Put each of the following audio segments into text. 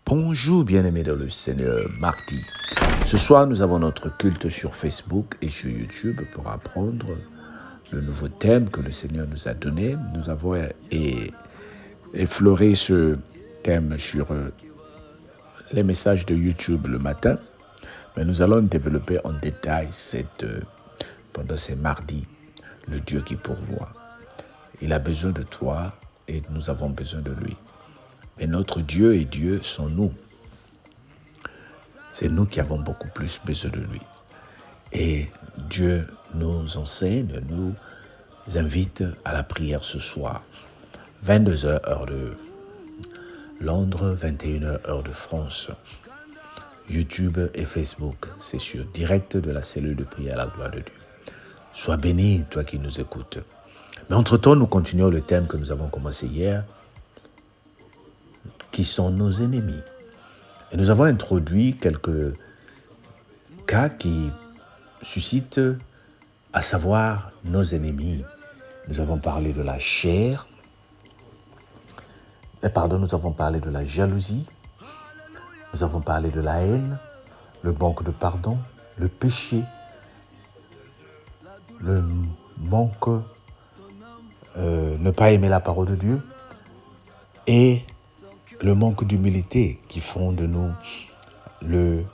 Bonjour bien-aimés dans le Seigneur, mardi. Ce soir, nous avons notre culte sur Facebook et sur YouTube pour apprendre le nouveau thème que le Seigneur nous a donné. Nous avons effleuré ce thème sur les messages de YouTube le matin, mais nous allons développer en détail pendant ces mardis, le Dieu qui pourvoit. Il a besoin de toi et nous avons besoin de lui. Mais notre Dieu et Dieu sont nous. C'est nous qui avons beaucoup plus besoin de lui. Et Dieu nous enseigne, nous invite à la prière ce soir. 22h heure de Londres, 21h heure de France. YouTube et Facebook, c'est sur direct de la cellule de prière à la gloire de Dieu. Sois béni, toi qui nous écoutes. Mais entre-temps, nous continuons le thème que nous avons commencé hier, qui sont nos ennemis. Et nous avons introduit quelques cas qui suscitent à savoir nos ennemis. Nous avons parlé de la chair, nous avons parlé de la jalousie, nous avons parlé de la haine, le manque de pardon, le péché, le manque, ne pas aimer la parole de Dieu et le manque d'humilité qui font de nous les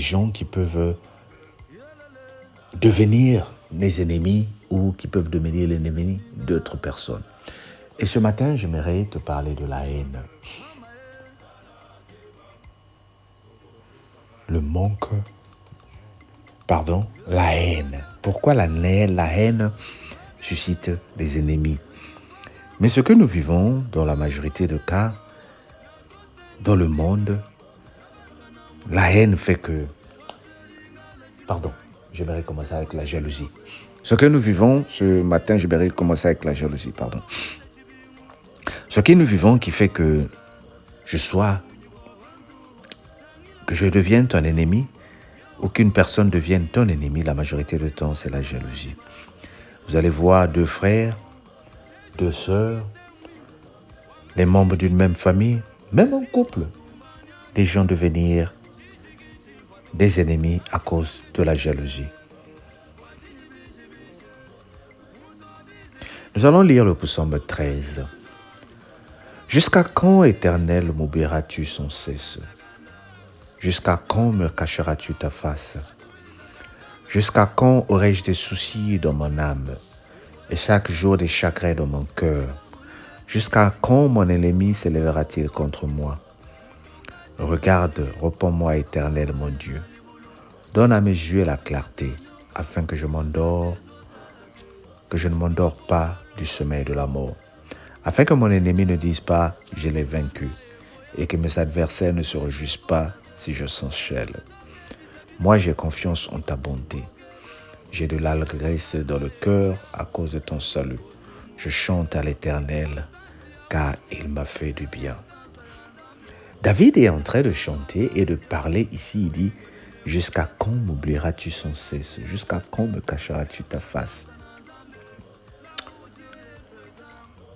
gens qui peuvent devenir les ennemis ou qui peuvent devenir les ennemis d'autres personnes. Et ce matin, j'aimerais te parler de la haine. La haine. Pourquoi la haine suscite des ennemis? Mais ce que nous vivons dans la majorité des cas, dans le monde, la haine fait que... j'aimerais commencer avec la jalousie. Ce que nous vivons ce matin, j'aimerais commencer avec la jalousie, Ce que nous vivons qui fait que je devienne ton ennemi, ou qu'une personne devienne ton ennemi, la majorité du temps, c'est la jalousie. Vous allez voir deux frères, deux sœurs, les membres d'une même famille, même en couple, des gens devenir des ennemis à cause de la jalousie. Nous allons lire le psaume 13. Jusqu'à quand, Éternel, m'oublieras-tu sans cesse? Jusqu'à quand me cacheras-tu ta face? Jusqu'à quand aurai-je des soucis dans mon âme et chaque jour des chagrins dans mon cœur? Jusqu'à quand mon ennemi s'élèvera-t-il contre moi? Regarde, réponds-moi, Éternel, mon Dieu. Donne à mes yeux la clarté, afin que je ne m'endors pas du sommeil de la mort. Afin que mon ennemi ne dise pas, je l'ai vaincu, et que mes adversaires ne se réjouissent pas si je s'enchaîne. Moi, j'ai confiance en ta bonté. J'ai de l'allégresse dans le cœur à cause de ton salut. Je chante à l'Éternel, car il m'a fait du bien. David est en train de chanter et de parler ici. Il dit, jusqu'à quand m'oublieras-tu sans cesse? Jusqu'à quand me cacheras-tu ta face?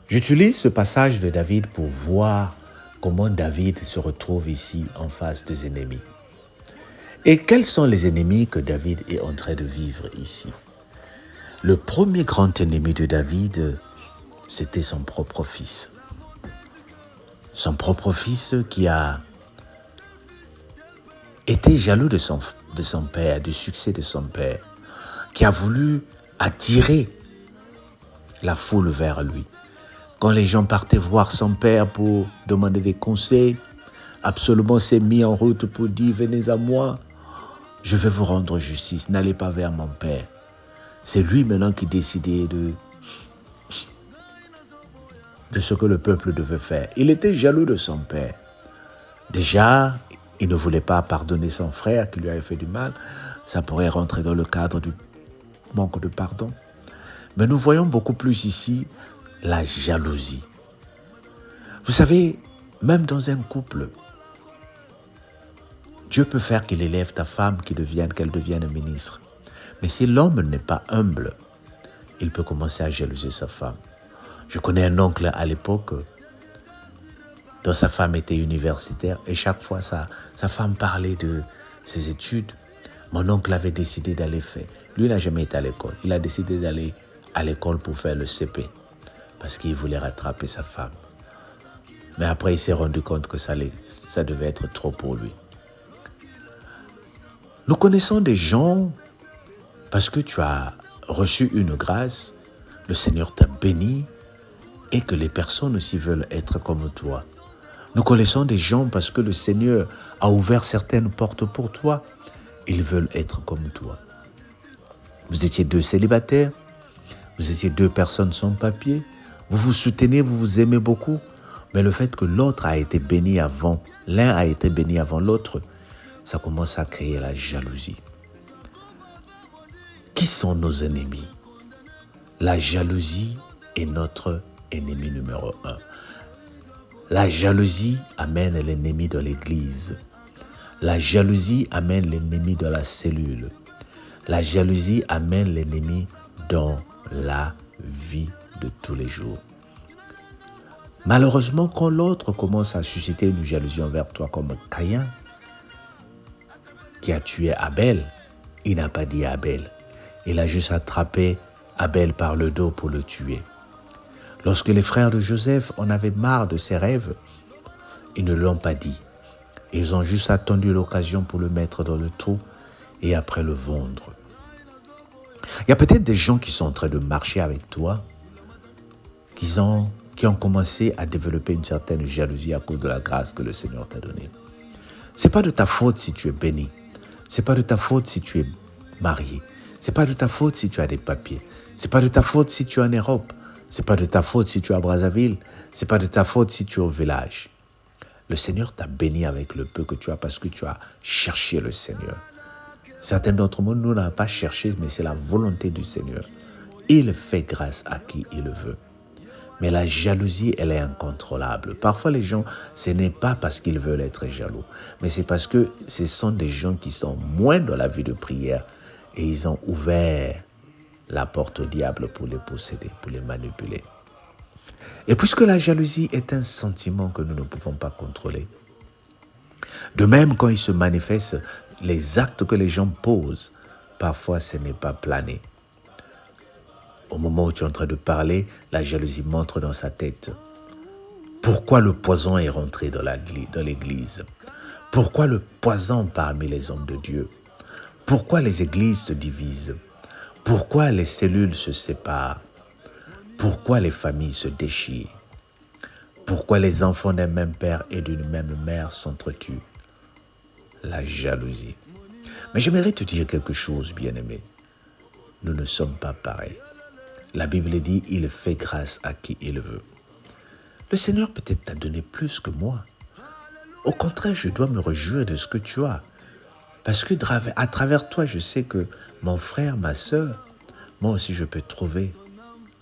J'utilise ce passage de David pour voir comment David se retrouve ici en face des ennemis. Et quels sont les ennemis que David est en train de vivre ici? Le premier grand ennemi de David, c'était son propre fils. Son propre fils qui a été jaloux de son père, du succès de son père, qui a voulu attirer la foule vers lui. Quand les gens partaient voir son père pour demander des conseils, Absalom s'est mis en route pour dire « Venez à moi, je vais vous rendre justice, n'allez pas vers mon père. » C'est lui maintenant qui décidait de ce que le peuple devait faire. Il était jaloux de son père. Déjà, il ne voulait pas pardonner son frère qui lui avait fait du mal. Ça pourrait rentrer dans le cadre du manque de pardon. Mais nous voyons beaucoup plus ici la jalousie. Vous savez, même dans un couple, Dieu peut faire qu'il élève ta femme, qu'elle devienne ministre. Mais si l'homme n'est pas humble, il peut commencer à jalouser sa femme. Je connais un oncle à l'époque, dont sa femme était universitaire, et chaque fois sa femme parlait de ses études. Mon oncle avait décidé d'aller faire. Lui n'a jamais été à l'école. Il a décidé d'aller à l'école pour faire le CP parce qu'il voulait rattraper sa femme. Mais après, il s'est rendu compte que ça devait être trop pour lui. Nous connaissons des gens, parce que tu as reçu une grâce, le Seigneur t'a béni et que les personnes aussi veulent être comme toi. Nous connaissons des gens parce que le Seigneur a ouvert certaines portes pour toi. Ils veulent être comme toi. Vous étiez 2 célibataires, vous étiez 2 personnes sans papier, vous vous soutenez, vous vous aimez beaucoup, mais le fait que l'autre a été béni avant, l'un a été béni avant l'autre, ça commence à créer la jalousie. Qui sont nos ennemis? La jalousie est notre ennemi numéro 1. La jalousie amène l'ennemi de l'église. La jalousie amène l'ennemi de la cellule. La jalousie amène l'ennemi dans la vie de tous les jours. Malheureusement, quand l'autre commence à susciter une jalousie envers toi comme Caïn, qui a tué Abel, il n'a pas dit Abel. Il a juste attrapé Abel par le dos pour le tuer. Lorsque les frères de Joseph en avaient marre de ses rêves, ils ne l'ont pas dit. Ils ont juste attendu l'occasion pour le mettre dans le trou et après le vendre. Il y a peut-être des gens qui sont en train de marcher avec toi, qui ont commencé à développer une certaine jalousie à cause de la grâce que le Seigneur t'a donnée. Ce n'est pas de ta faute si tu es béni. Ce n'est pas de ta faute si tu es marié. Ce n'est pas de ta faute si tu as des papiers. Ce n'est pas de ta faute si tu es en Europe. Ce n'est pas de ta faute si tu es à Brazzaville. Ce n'est pas de ta faute si tu es au village. Le Seigneur t'a béni avec le peu que tu as parce que tu as cherché le Seigneur. Certains d'entre nous, nous n'avons pas cherché, mais c'est la volonté du Seigneur. Il fait grâce à qui il veut. Mais la jalousie, elle est incontrôlable. Parfois, les gens, ce n'est pas parce qu'ils veulent être jaloux, mais c'est parce que ce sont des gens qui sont moins dans la vie de prière et ils ont ouvert la porte au diable pour les posséder, pour les manipuler. Et puisque la jalousie est un sentiment que nous ne pouvons pas contrôler, de même quand il se manifeste, les actes que les gens posent, parfois ce n'est pas plané. Au moment où tu es en train de parler, la jalousie montre dans sa tête. Pourquoi le poison est rentré dans l'église? Pourquoi le poison parmi les hommes de Dieu? Pourquoi les églises se divisent? Pourquoi les cellules se séparent? Pourquoi les familles se déchirent? Pourquoi les enfants d'un même père et d'une même mère s'entretuent? La jalousie. Mais j'aimerais te dire quelque chose, bien-aimé. Nous ne sommes pas pareils. La Bible dit, il fait grâce à qui il veut. Le Seigneur peut-être t'a donné plus que moi. Au contraire, je dois me réjouir de ce que tu as. Parce que à travers toi, je sais que mon frère, ma sœur, moi aussi je peux trouver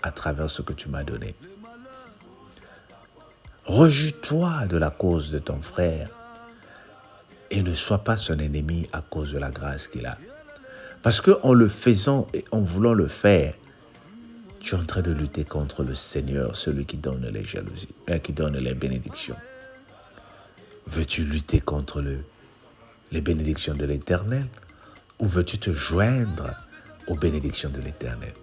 à travers ce que tu m'as donné. Réjouis-toi de la cause de ton frère et ne sois pas son ennemi à cause de la grâce qu'il a. Parce qu'en le faisant et en voulant le faire, tu es en train de lutter contre le Seigneur, celui qui donne les jalousies, qui donne les bénédictions. Veux-tu lutter contre les bénédictions de l'Éternel ou veux-tu te joindre aux bénédictions de l'Éternel?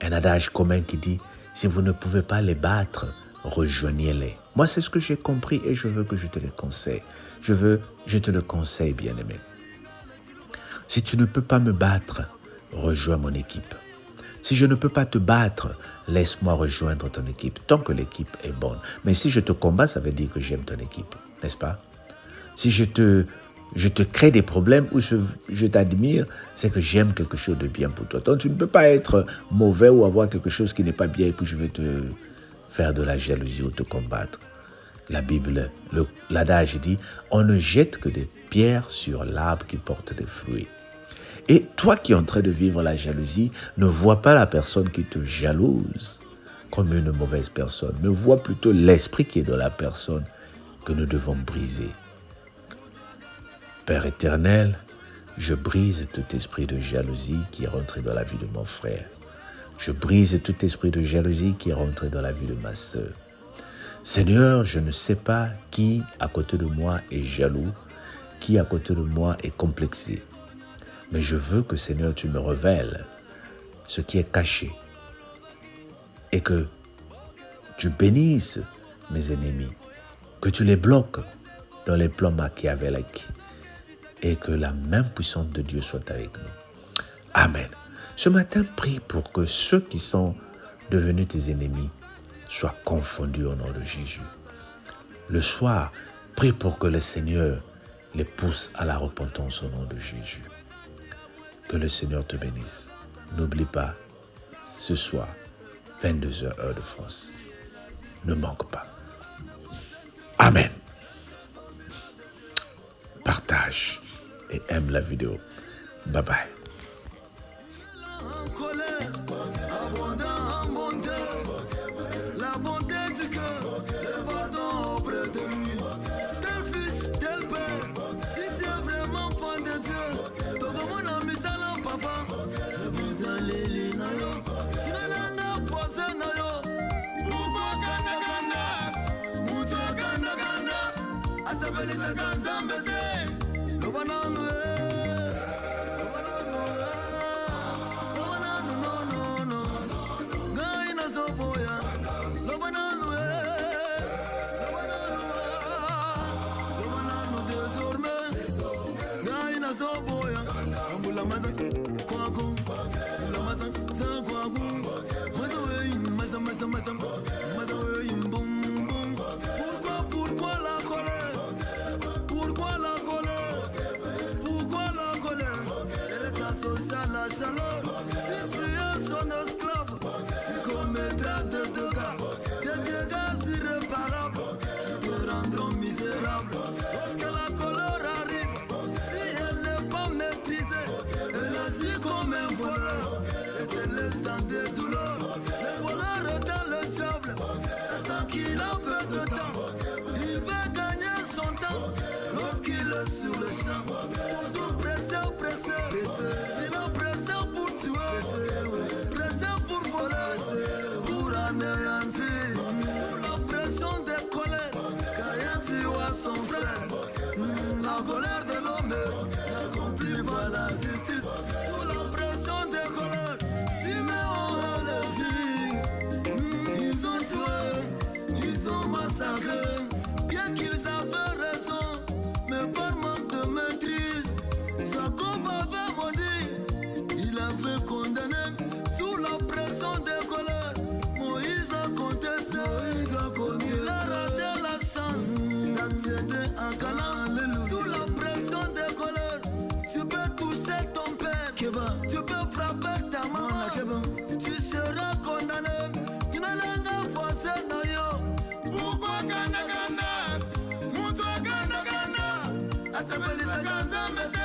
Un adage commun qui dit, si vous ne pouvez pas les battre, rejoignez-les. Moi, c'est ce que j'ai compris et je veux que je te le conseille. Je te le conseille, bien-aimé. Si tu ne peux pas me battre, rejoins mon équipe. Si je ne peux pas te battre, laisse-moi rejoindre ton équipe, tant que l'équipe est bonne. Mais si je te combats, ça veut dire que j'aime ton équipe, n'est-ce pas? Si je te crée des problèmes ou je t'admire, c'est que j'aime quelque chose de bien pour toi. Donc tu ne peux pas être mauvais ou avoir quelque chose qui n'est pas bien et puis je vais te faire de la jalousie ou te combattre. La Bible, l'adage dit, on ne jette que des pierres sur l'arbre qui porte des fruits. Et toi qui es en train de vivre la jalousie, ne vois pas la personne qui te jalouse comme une mauvaise personne, mais vois plutôt l'esprit qui est dans la personne que nous devons briser. Père éternel, je brise tout esprit de jalousie qui est rentré dans la vie de mon frère. Je brise tout esprit de jalousie qui est rentré dans la vie de ma sœur. Seigneur, je ne sais pas qui à côté de moi est jaloux, qui à côté de moi est complexé. Mais je veux que, Seigneur, tu me révèles ce qui est caché et que tu bénisses mes ennemis, que tu les bloques dans les plans machiavéliques et que la main puissante de Dieu soit avec nous. Amen. Ce matin, prie pour que ceux qui sont devenus tes ennemis soient confondus au nom de Jésus. Le soir, prie pour que le Seigneur les pousse à la repentance au nom de Jésus. Que le Seigneur te bénisse. N'oublie pas, ce soir, 22h heure de France. Ne manque pas. Amen. Partage et aime la vidéo. Bye bye. La bonté du cœur, le pardon auprès de lui. Tel fils, tel père, si tu es vraiment fan de Dieu, tout le monde a mis ça là, papa. Vous allez les nayo, qui n'a posé nayo. Pourquoi gana gana, mouto gana gana, à sa belle sa ganzambete, le banane. Pourquoi la colère? Pourquoi la colère? Pourquoi la colère? Elle est associée à la chaleur. Si tu es son esclave, tu commettras des dégâts irréparables qui te rendront misérable. Lorsque la colère arrive, si elle n'est pas maîtrisée, elle agit comme un voleur et te laisse dans des douleurs. Le voleur est dans le diable, sachant qu'il a peu de temps. Il veut gagner son temps lorsqu'il est sur le champ. Toujours pressé. Il a pressé pour tuer, pressé pour voler, pour anéantir. Sous la pression des colères, Caïn tua son frère. La colère de l'homme n'accomplit pas la justice. Sous la pression des colères, Siméon et Lévi, ils ont tué, ils ont massacré. Bien qu'ils avaient raison, mais par manque de maîtrise, Jacob avait maudit, il avait condamné. Sous la pression des colères, Moïse a contesté, il a raté la chance d'accéder à Canaan. Sous la pression des colères, tu peux toucher ton père, tu peux frapper ta maman, tu seras condamné. Tu n'as rien forcé, nayo. Pourquoi gana gana, mouto gana gana, à sa belle sa